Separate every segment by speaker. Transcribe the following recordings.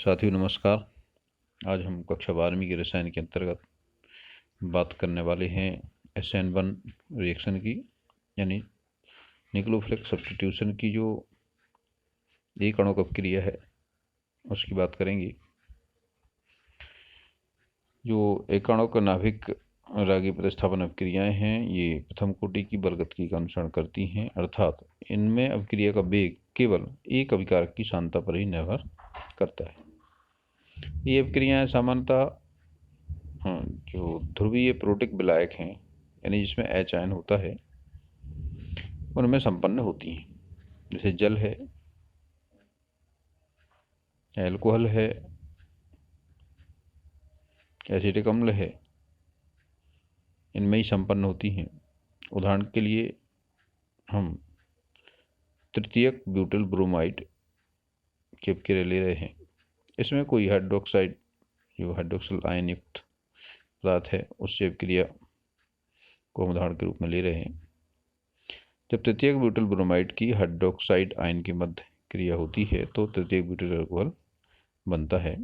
Speaker 1: साथियों नमस्कार। आज हम कक्षा 12वीं के रसायन के अंतर्गत बात करने वाले हैं SN1 रिएक्शन की, यानी न्यूक्लियोफिलिक सब्स्टिट्यूशन की जो एक आणविक अपक्रिया है उसकी बात करेंगे। जो एक आणविक नाभिक रागी प्रतिस्थापन अपक्रियाएं हैं ये प्रथम कोटि की बल गतिकी का अनुसरण करती हैं, अर्थात इनमें अपक्रिया का वेग केवल एक अभिकारक की सांद्रता पर ही निर्भर करता है। ये अपक्रियाएं सामान्यतः जो ध्रुवीय प्रोटिक विलायक हैं, यानी जिसमें H आयन होता है, उनमें संपन्न होती हैं। जैसे जल है, एल्कोहल है, एसिटिक अम्ल है, इनमें ही संपन्न होती हैं। उदाहरण के लिए हम तृतीयक ब्यूटिल ब्रोमाइड की अपक्रिया ले रहे हैं। इसमें कोई हाइड्रोक्साइड जो हाइड्रोक्सिल आयन युक्त पदार्थ है उससे अपक्रिया को हम उदाहरण के रूप में ले रहे हैं। जब तृतीयक ब्यूटिल ब्रोमाइड की हाइड्रोक्साइड आयन की मध्य क्रिया होती है तो तृतीयक ब्यूटिल अल्कोहल बनता है।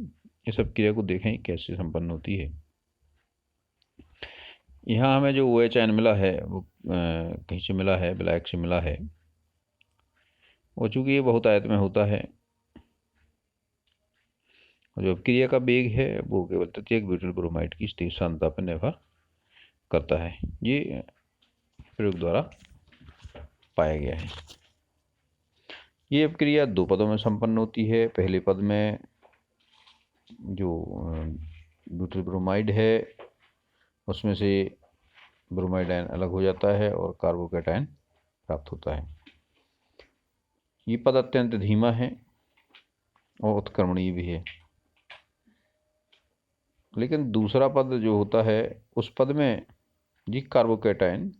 Speaker 1: इस अपक्रिया को देखें कैसे संपन्न होती है। यहाँ हमें जो OH आयन मिला है वो कहीं से मिला है, विलायक से मिला है, और चूंकि ये बहुत आयत में होता है और जो अपक्रिया का वेग है वो केवल तृतीयक ब्यूटिल ब्रोमाइड की स्थिर सांद्रता पर निर्भर करता है। ये प्रयोग द्वारा पाया गया है। ये अपक्रिया दो पदों में संपन्न होती है। पहले पद में जो ब्यूटिल ब्रोमाइड है उसमें से ब्रोमाइड आयन अलग हो जाता है और कार्बोकैटायन प्राप्त होता है। ये पद अत्यंत धीमा है और उत्क्रमणीय भी है। लेकिन दूसरा पद जो होता है उस पद में जी कार्बोकैटायन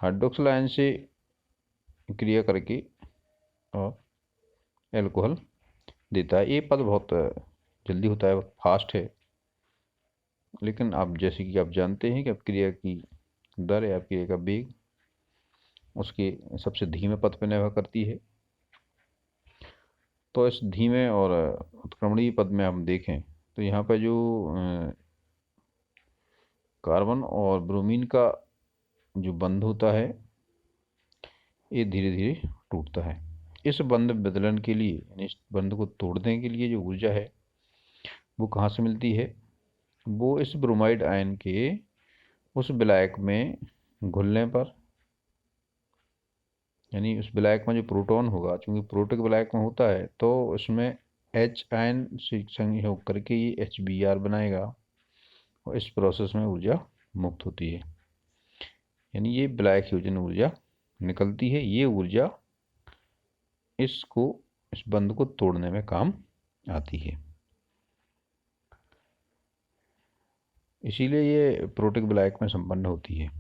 Speaker 1: हाइड्रोक्सिल आयन से क्रिया करके और एल्कोहल देता है। ये पद बहुत जल्दी होता है, बहुत फास्ट है। लेकिन आप जैसे कि आप जानते हैं कि अपक्रिया की दर या अपक्रिया का वेग उसके सबसे धीमे पद पर निर्भर करती है। तो इस धीमे और उत्क्रमणीय पद में हम देखें तो यहाँ पर जो कार्बन और ब्रोमीन का जो बंध होता है ये धीरे धीरे टूटता है। इस बंध बदलन के लिए, यानी इस बंध को तोड़ने के लिए जो ऊर्जा है वो कहाँ से मिलती है? वो इस ब्रोमाइड आयन के उस विलायक में घुलने पर, यानी उस विलायक में जो प्रोटॉन होगा, चूंकि प्रोटिक विलायक में होता है तो उसमें H आयन से संयोग करके ये HBr बनाएगा और इस प्रोसेस में ऊर्जा मुक्त होती है, यानी ये विलायक योजन ऊर्जा निकलती है। ये ऊर्जा इस बंध को तोड़ने में काम आती है। इसीलिए ये प्रोटिक विलायक में संपन्न होती है,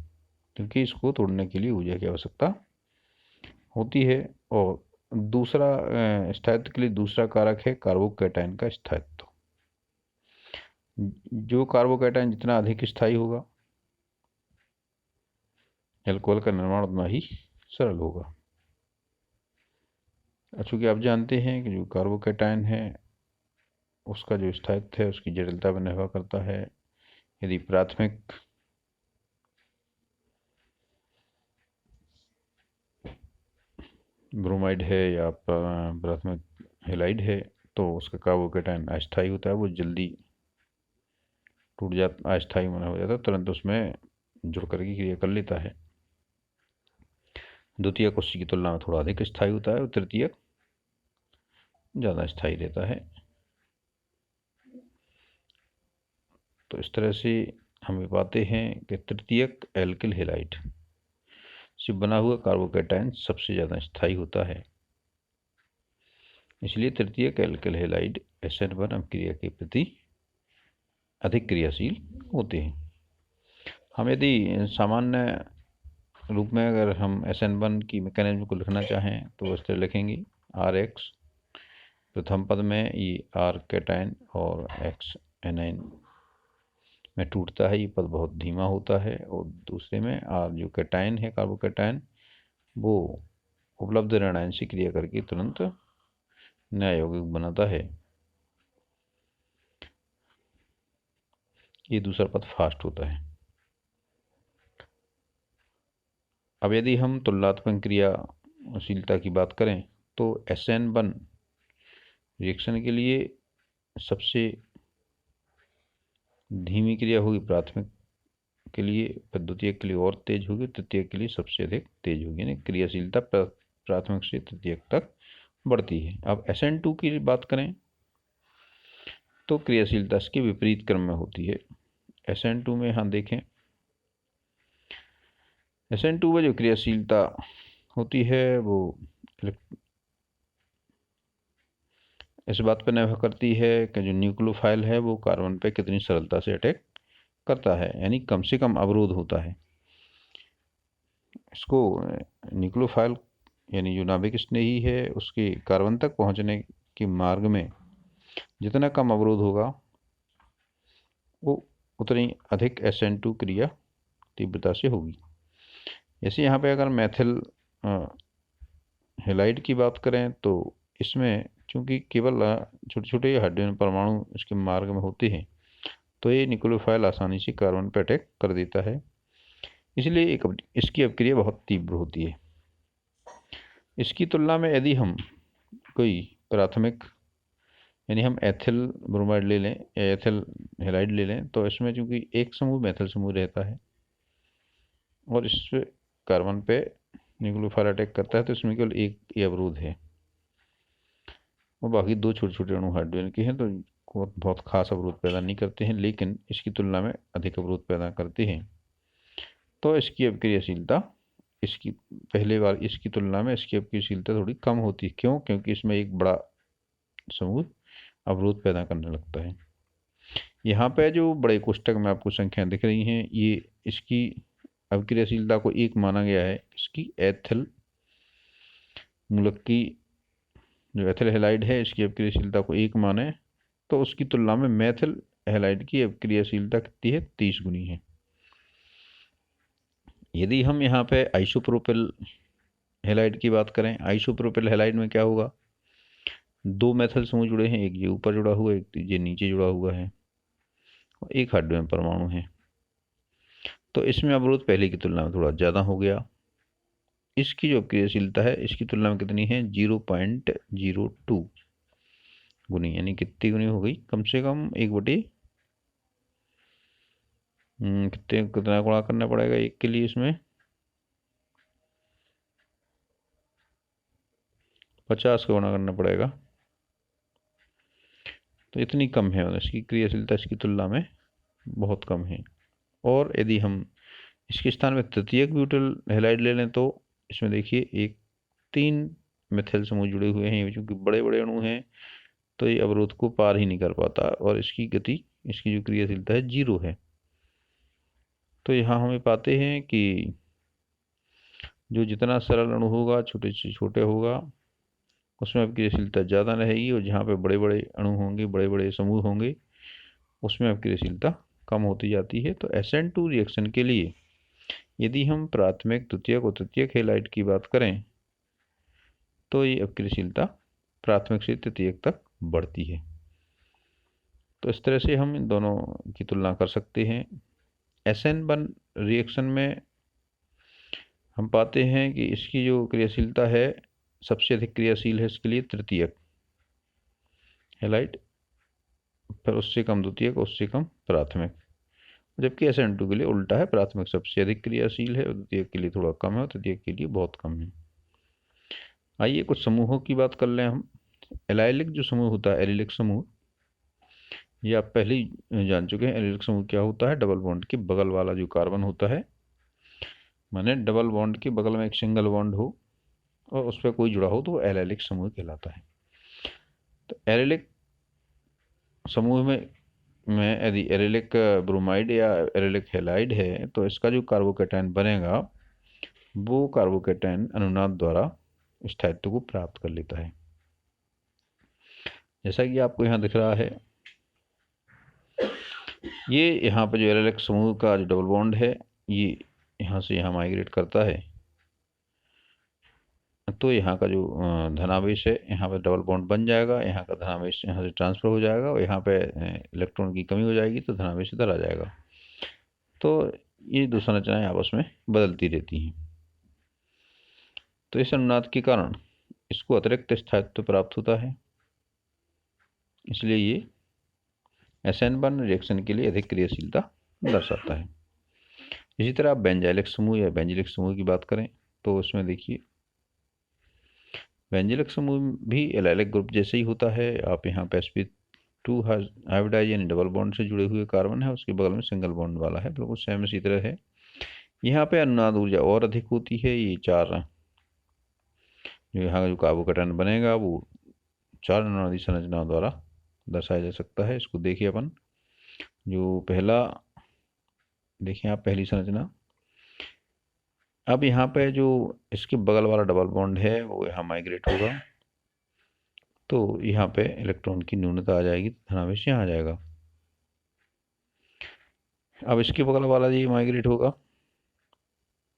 Speaker 1: क्योंकि इसको तोड़ने के लिए ऊर्जा की आवश्यकता होती है। और दूसरा स्थायित्व के लिए दूसरा कारक है कार्बोकैटायन का स्थायित्व। जो कार्बोकैटायन जितना अधिक स्थायी होगा एल्कोहल का निर्माण उतना ही सरल होगा। चूंकि आप जानते हैं कि जो कार्बोकैटायन है उसका जो स्थायित्व है उसकी जटिलता पर निर्भर करता है। यदि प्राथमिक ब्रोमाइड है या प्राथमिक हेलाइड है तो उसका कार्बोकैटायन अस्थायी होता है, वो जल्दी टूट जाता, अस्थायी होना हो जाता है, तुरंत उसमें जुड़ करके क्रिया कर लेता है। द्वितीयक उसकी की तुलना में थोड़ा अधिक स्थायी होता है और तृतीयक ज़्यादा स्थायी रहता है। तो इस तरह से हम पाते हैं कि तृतीयक एल्किल हेलाइड से बना हुआ कार्बोकैटायन सबसे ज़्यादा स्थायी होता है। इसलिए तृतीयक एल्किल हेलाइड SN1 अपक्रिया के प्रति अधिक क्रियाशील होते हैं। हम यदि सामान्य रूप में अगर हम SN1 की मैकेनिज्म को लिखना चाहें तो इस तरह लिखेंगे। RX प्रथम पद में ये R कैटायन और X एनायन में टूटता है, ये पद बहुत धीमा होता है। और दूसरे में R जो कैटायन है कार्बोकैटायन वो उपलब्ध ऋण आयन से क्रिया करके तुरंत नया यौगिक बनाता है, ये दूसरा पद फास्ट होता है। अब यदि हम तुलनात्मक क्रियाशीलता की बात करें तो SN1 रिएक्शन के लिए सबसे धीमी क्रिया होगी, प्राथमिक के लिए, फिर द्वितीयक के लिए और तेज होगी, तृतीयक के लिए सबसे अधिक तेज होगी, यानी क्रियाशीलता प्राथमिक से तृतीयक तक बढ़ती है। अब SN2 की बात करें तो क्रियाशीलता इसके विपरीत क्रम में होती है। SN2 में हम देखें, SN2 में जो क्रियाशीलता होती है वो इस बात पर निर्भर करती है कि जो न्यूक्लियोफाइल है वो कार्बन पे कितनी सरलता से अटैक करता है, यानी कम से कम अवरोध होता है। इसको न्यूक्लियोफाइल यानी जो नाभिक स्नेही है उसके कार्बन तक पहुंचने के मार्ग में जितना कम अवरोध होगा वो उतनी अधिक SN2 क्रिया तीव्रता से होगी। जैसे यहाँ पे अगर मेथिल हेलाइड की बात करें तो इसमें चूंकि केवल छोटे छोटे हाइड्रोजन परमाणु इसके मार्ग में होते हैं तो ये न्यूक्लियोफाइल आसानी से कार्बन पर अटैक कर देता है, इसलिए इसकी अपक्रिया बहुत तीव्र होती है। इसकी तुलना में यदि हम कोई प्राथमिक यानी हम एथिल ब्रोमाइड ले लें या एथिल हेलाइड ले लें तो इसमें चूंकि एक समूह मेथिल समूह रहता है और इस कार्बन पे न्यूक्लियोफाइल अटैक करता है तो इसमें केवल एक ही अवरोध है और बाकी दो छोटे छोटे अणु हाइड्रोजन के हैं तो बहुत खास अवरोध पैदा नहीं करते हैं, लेकिन इसकी तुलना में अधिक अवरोध पैदा करते हैं। तो इसकी अपक्रियाशीलता इसकी पहले बार इसकी तुलना में इसकी अपक्रियाशीलता थोड़ी कम होती है। क्यों? क्योंकि इसमें एक बड़ा समूह अवरोध पैदा करने लगता है। यहाँ पे जो बड़े कोष्टक में आपको संख्या दिख रही हैं ये इसकी अपक्रियाशीलता को एक माना गया है। इसकी एथिल मूलक की जो एथिल हेलाइड है इसकी अपक्रियाशीलता को एक माने तो उसकी तुलना में मेथिल हेलाइड की अपक्रियाशीलता कितनी है? 30 गुनी है। यदि हम यहाँ पे आइसोप्रोपिल हेलाइड की बात करें, आइसोप्रोपिल हेलाइड में क्या होगा, दो मेथिल समूह जुड़े हैं, एक ये ऊपर जुड़ा हुआ है एक ये नीचे जुड़ा हुआ है और एक हाइड्रोजन परमाणु है, तो इसमें अवरोध पहले की तुलना में थोड़ा ज़्यादा हो गया। इसकी जो क्रियाशीलता है इसकी तुलना में कितनी है? 0.02 गुनी, यानी कितनी गुनी हो गई? कम से कम 1/, कितना गुणा करना पड़ेगा एक के लिए? इसमें 50 का गुणा करना पड़ेगा, तो इतनी कम है इसकी क्रियाशीलता इसकी तुलना में बहुत कम है। और यदि हम इसके स्थान में तृतीयक ब्यूटाइल हैलाइड ले लें तो इसमें देखिए एक 3 मेथिल समूह जुड़े हुए हैं, क्योंकि बड़े बड़े अणु हैं तो ये अवरोध को पार ही नहीं कर पाता और इसकी गति इसकी जो क्रियाशीलता है 0 है। तो यहाँ हमें पाते हैं कि जो जितना सरल अणु होगा छोटे से छोटे होगा उसमें अब क्रियाशीलता ज़्यादा रहेगी और जहाँ पे बड़े बड़े अणु होंगे बड़े बड़े समूह होंगे उसमें अब क्रियाशीलता कम होती जाती है। तो SN2 रिएक्शन के लिए यदि हम प्राथमिक द्वितीयक और तृतीयक हैलाइड की बात करें तो ये अपक्रियाशीलता प्राथमिक से तृतीयक तक बढ़ती है। तो इस तरह से हम इन दोनों की तुलना कर सकते हैं। SN1 रिएक्शन में हम पाते हैं कि इसकी जो क्रियाशीलता है सबसे अधिक क्रियाशील है इसके लिए तृतीयक हैलाइड, फिर उससे कम द्वितीयक, उससे कम प्राथमिक, जबकि SN2 के लिए उल्टा है, प्राथमिक सबसे अधिक क्रियाशील है, द्वितीयक के लिए थोड़ा कम है और तृतीयक के लिए बहुत कम है। आइए कुछ समूहों की बात कर लें हम। एलाइलिक जो समूह होता है, एलिलिक समूह, ये आप पहले ही जान चुके हैं। एलिलिक समूह क्या होता है? डबल बॉन्ड के बगल वाला जो कार्बन होता है, माने डबल बॉन्ड के बगल में एक सिंगल बॉन्ड हो और उस पर कोई जुड़ा हो तो वो एलाइलिक समूह कहलाता है। तो एलिलिक समूह में यदि एलिलिक ब्रोमाइड या एलिलिक हैलाइड है तो इसका जो कार्बोकैटायन बनेगा वो कार्बोकैटायन अनुनाद द्वारा स्थायित्व को प्राप्त कर लेता है, जैसा कि आपको यहाँ दिख रहा है। ये यहाँ पर जो एलिलिक समूह का जो डबल बॉन्ड है ये यहाँ से यहाँ माइग्रेट करता है तो यहाँ का जो धनावेश है यहाँ पे डबल बॉन्ड बन जाएगा, यहाँ का धनावेश यहाँ से ट्रांसफर हो जाएगा और यहाँ पे इलेक्ट्रॉन की कमी हो जाएगी तो धनावेश इधर आ जाएगा। तो ये दो संरचनाएं आपस में बदलती रहती हैं। तो इस अनुनाद के कारण इसको अतिरिक्त स्थायित्व प्राप्त होता है, इसलिए ये SN1 रिएक्शन के लिए अधिक क्रियाशीलता दर्शाता है। इसी तरह आप बेंजाइलिक समूह या बेंजिलिक समूह की बात करें तो उसमें देखिए बेंजिलिक समूह भी एलाइलिक ग्रुप जैसे ही होता है। आप यहाँ पे sp2 हाइब्रिडाइज यानी डबल बॉन्ड से जुड़े हुए कार्बन है, उसके बगल में सिंगल बॉन्ड वाला है, बिल्कुल सेम इसी तरह है। यहाँ पे अनुनाद ऊर्जा और अधिक होती है। ये चार जो यहाँ जो कार्बोकैटायन बनेगा वो 4 अनुनादी संरचनाओं द्वारा दर्शाया जा सकता है। इसको देखिए अपन, जो पहला देखिए आप पहली संरचना, अब यहाँ पे जो इसके बगल वाला डबल बॉन्ड है वो यहाँ माइग्रेट होगा, तो यहाँ पे इलेक्ट्रॉन की न्यूनता आ जाएगी, धनावेश यहाँ आ जाएगा। अब इसके बगल वाला ये माइग्रेट होगा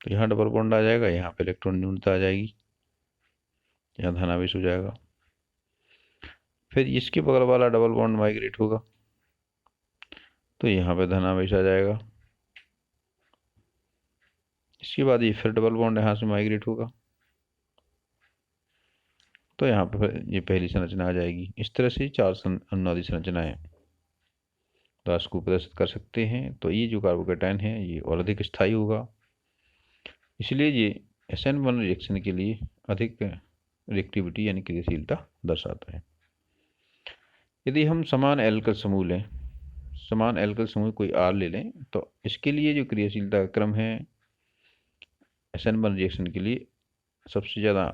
Speaker 1: तो यहाँ डबल बॉन्ड आ जाएगा, यहाँ पे इलेक्ट्रॉन न्यूनता आ जाएगी, यहाँ धनावेश हो जाएगा। फिर इसके बगल वाला डबल बॉन्ड माइग्रेट होगा तो यहाँ पे धनावेश आ जाएगा। इसके बाद ये फिर डबल बॉन्ड यहाँ से माइग्रेट होगा तो यहाँ पे फिर ये पहली संरचना आ जाएगी। इस तरह से 4 अनुनादी संरचनाएं राशि को प्रदर्शित कर सकते हैं। तो ये जो कार्बोकैटायन है ये और अधिक स्थायी होगा, इसलिए ये SN1 रिएक्शन के लिए अधिक रिएक्टिविटी यानी क्रियाशीलता दर्शाता है। यदि हम समान एल्कल समूह लें, समान एल्कल समूह कोई R ले लें, तो इसके लिए जो क्रियाशीलता का क्रम है SN1 रिएक्शन के लिए सबसे ज़्यादा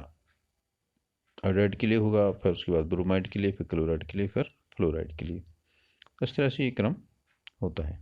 Speaker 1: आयोडाइड के लिए होगा, फिर उसके बाद ब्रोमाइड के लिए, फिर क्लोराइड के लिए, फिर फ्लोराइड के लिए। इस तरह से ये क्रम होता है।